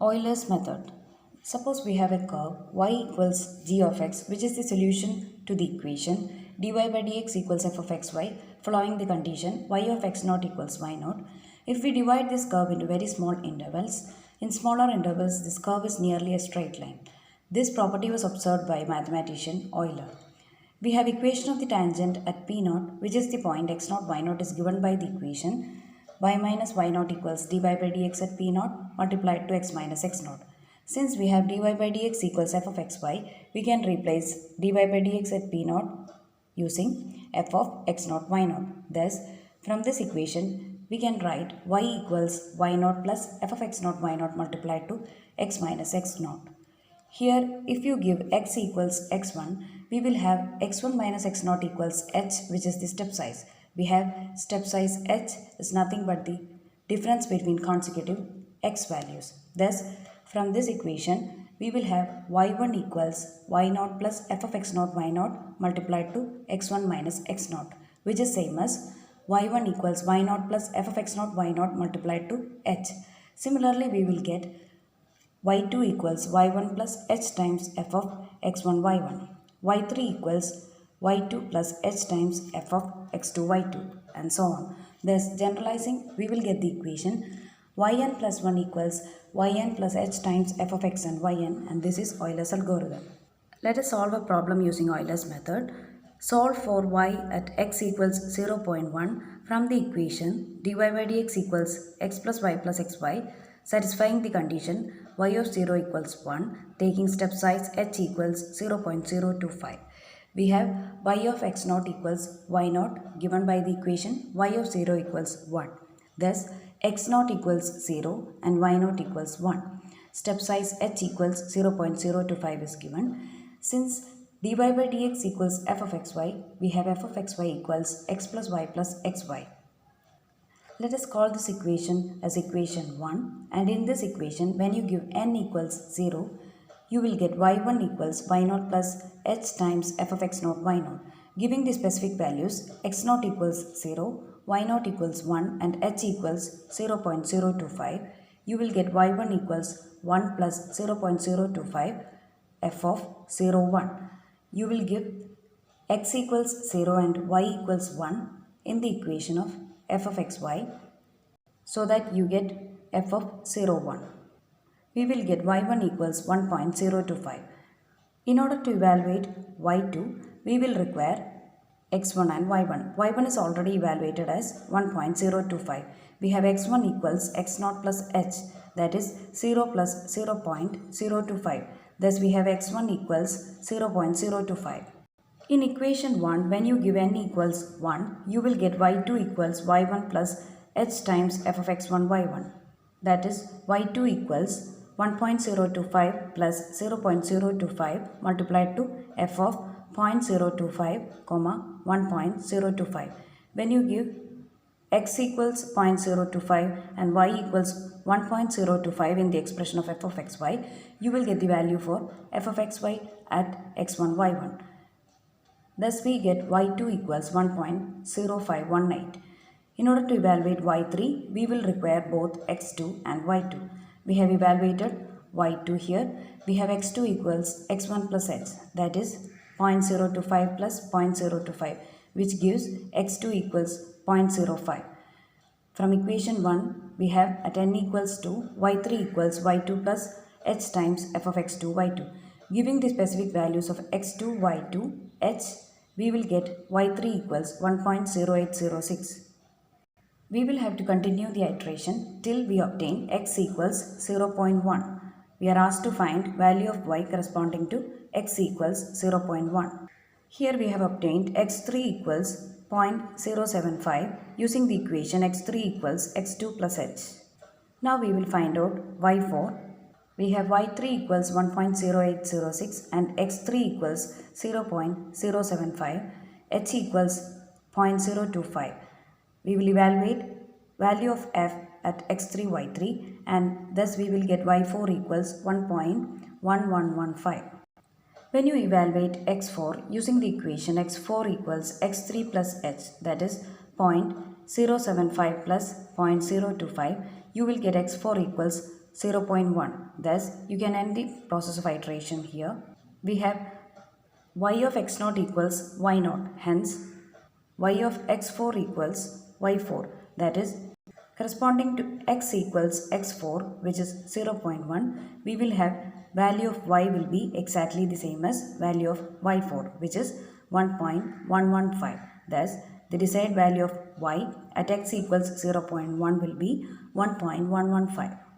Euler's method. Suppose we have a curve y equals g of x, which is the solution to the equation dy by dx equals f of xy, following the condition y of x naught equals y naught. If we divide this curve into very small intervals, in smaller intervals this curve is nearly a straight line. This property was observed by mathematician Euler. We have equation of the tangent at P naught, which is the point x naught y naught is given by the equation y minus y naught equals dy by dx at P naught multiplied to x minus x naught. Since we have dy by dx equals f of xy, we can replace dy by dx at P naught using f of x naught y naught. Thus, from this equation, we can write y equals y naught plus f of x naught y naught multiplied to x minus x naught. Here, if you give x equals x1, we will have x1 minus x naught equals h, which is the step size. We have step size h is nothing but the difference between consecutive x values. Thus, from this equation, we will have y1 equals y naught plus f of x naught y naught multiplied to x1 minus x naught, which is same as y1 equals y naught plus f of x naught y naught multiplied to h. Similarly, we will get y2 equals y1 plus h times f of x1 y1. y3 equals y2 plus h times f of x2 y2, and so on. Thus, generalizing, we will get the equation yn plus 1 equals yn plus h times f of x and yn, and this is Euler's algorithm. Let us solve a problem using Euler's method. Solve for y at x equals 0.1 from the equation dy by dx equals x plus y plus xy, satisfying the condition y of 0 equals 1, taking step size h equals 0.025. We have y of x naught equals y naught given by the equation y of 0 equals 1. Thus, x naught equals 0 and y naught equals 1. Step size h equals 0.025 is given. Since dy by dx equals f of xy, we have f of xy equals x plus y plus xy. Let us call this equation as equation 1, and in this equation, when you give n equals 0, you will get y1 equals y naught plus h times f of x naught y naught. Giving the specific values, x naught equals 0, y naught equals 1 and h equals 0.025, you will get y1 equals 1 plus 0.025 f of 0, 1. You will give x equals 0 and y equals 1 in the equation of f of xy, so that you get f of 0, 1. We will get y1 equals 1.025. In order to evaluate y2, we will require x1 and y1. y1 is already evaluated as 1.025. We have x1 equals x0 plus h, that is 0 plus 0.025. Thus, we have x1 equals 0.025. In equation 1, when you give n equals 1, you will get y2 equals y1 plus h times f of x1 y1. That is, y2 equals 1.025 plus 0.025 multiplied to f of 0.025, 1.025. When you give x equals 0.025 and y equals 1.025 in the expression of f of xy, you will get the value for f of xy at x1 y1. Thus, we get y2 equals 1.0518. In order to evaluate y3, we will require both x2 and y2. We have evaluated y2 here. We have x2 equals x1 plus h, that is 0.025 plus 0.025, which gives x2 equals 0.05. From equation 1, we have at n equals 2, y3 equals y2 plus h times f of x2 y2. Giving the specific values of x2, y2, h, we will get y3 equals 1.0806. We will have to continue the iteration till we obtain x equals 0.1. We are asked to find value of y corresponding to x equals 0.1. Here we have obtained x3 equals 0.075 using the equation x3 equals x2 plus h. Now we will find out y4. We have y3 equals 1.0806 and x3 equals 0.075, h equals 0.025. We will evaluate value of f at x3, y3, and thus we will get y4 equals 1.1115. When you evaluate x4 using the equation x4 equals x3 plus h, that is 0.075 plus 0.025, you will get x4 equals 0.1. Thus, you can end the process of iteration here. We have y of x naught equals y naught. Hence, y of x4 equals y4. That is, corresponding to x equals x4, which is 0.1, we will have value of y will be exactly the same as value of y4, which is 1.115. Thus, the desired value of y at x equals 0.1 will be 1.115.